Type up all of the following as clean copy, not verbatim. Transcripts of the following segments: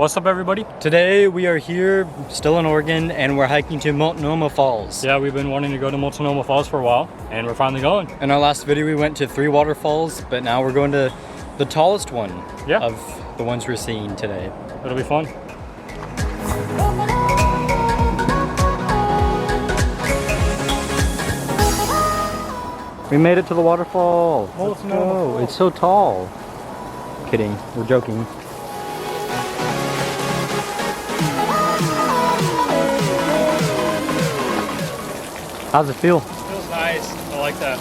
What's up, everybody? Today we are here, still in Oregon, and we're hiking to Multnomah Falls. Yeah, we've been wanting to go to Multnomah Falls for a while, and we're finally going. In our last video we went to 3 waterfalls, but now we're going to the tallest one of the ones we're seeing today. It'll be fun. We made it to the waterfall. Let's go. It's so tall. Kidding, we're joking. How's it feel? Feels nice. I like that.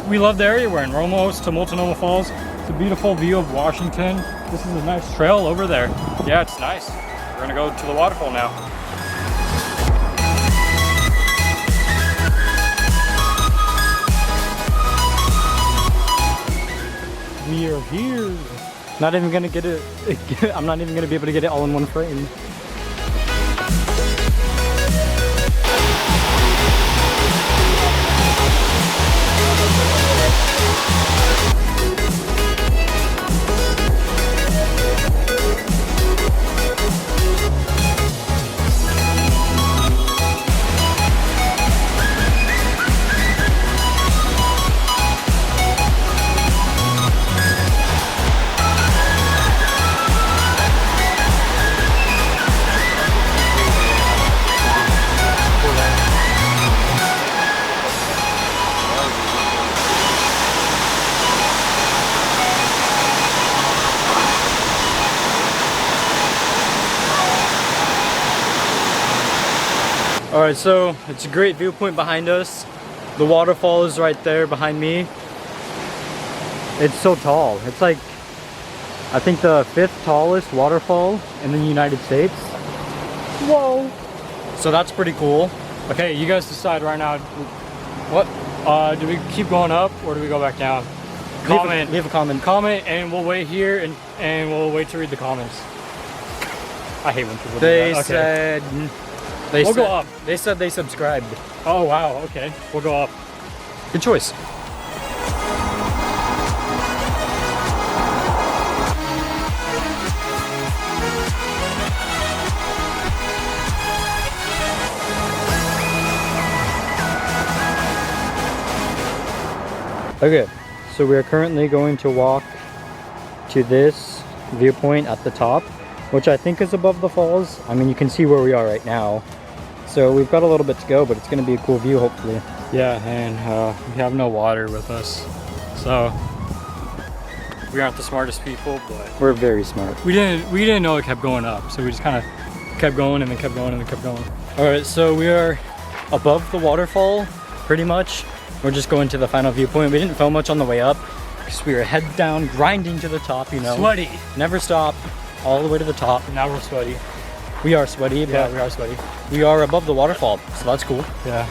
We love the area we're in. We're almost to Multnomah Falls. It's a beautiful view of Washington. This is a nice trail over there. Yeah, it's nice. We're gonna go to the waterfall now. We are here. Not even gonna get it. I'm not even gonna be able to get it all in one frame. Alright, so it's a great viewpoint behind us. The waterfall is right there behind me. It's so tall. It's like, I think the 5th tallest waterfall in the United States. Whoa! So that's pretty cool. Okay, you guys decide right now. What? Do we keep going up or do we go back down? Comment. Leave a comment. Comment, and we'll wait here and we'll wait to read the comments. I hate when people do They that. said... We'll go up. They said they subscribed. Oh wow, okay. We'll go up. Good choice. Okay, so we are currently going to walk to this viewpoint at the top, which I think is above the falls. I mean, you can see where we are right now. So we've got a little bit to go, but it's going to be a cool view, hopefully. Yeah, and we have no water with us, so we aren't the smartest people, but we're very smart. We didn't know it kept going up, so we just kind of kept going and then kept going and then kept going. All right, so we are above the waterfall, pretty much. We're just going to the final viewpoint. We didn't film much on the way up because we were head down, grinding to the top, you know. Sweaty. Never stop, all the way to the top. Now we're sweaty. We are sweaty, but yeah, we are sweaty. We are above the waterfall, so that's cool. Yeah.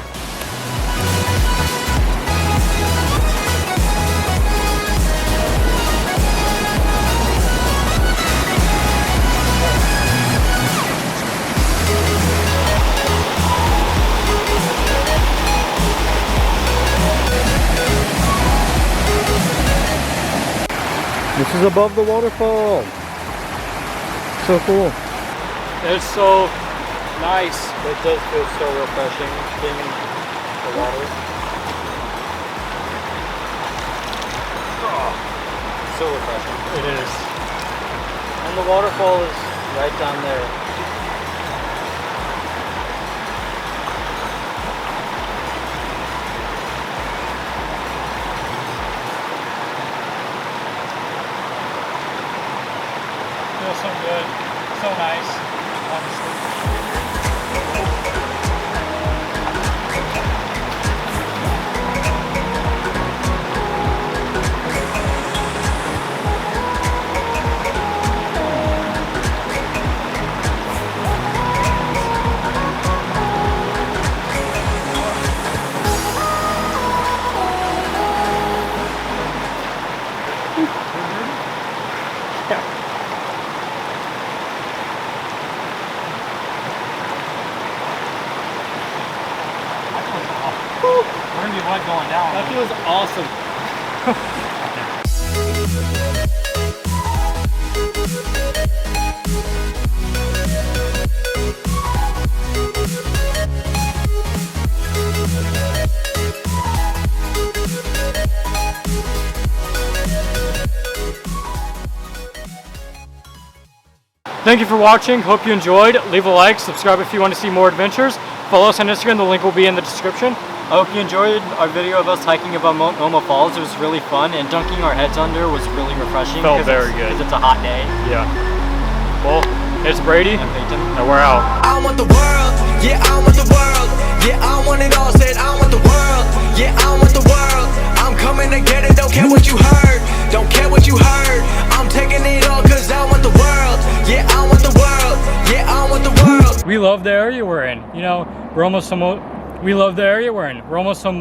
This is above the waterfall. So cool. It's so nice. It does feel so refreshing being in the water. Oh, so refreshing. It is. And the waterfall is right down there. Feels so good. So nice, honestly. awesome. Thank you for watching. Hope you enjoyed. Leave a like, subscribe if you want to see more adventures. Follow us on Instagram. The link will be in the description. I hope you enjoyed our video of us hiking above Multnomah Falls. It was really fun, and dunking our heads under was really refreshing. Felt very good. Because it's a hot day. Yeah. Well, it's Brady, And Peyton. and we're out. I want the world, yeah, I want the world. Yeah, I want it all, said I want the world. Yeah, I want the world. I'm coming to get it, don't care what you heard. Don't care what you heard. I'm taking it all cause I want the world. Yeah, I want the world. Yeah, I want the world. We love the area we're in. You know, we're almost we love the area we're in. We're almost some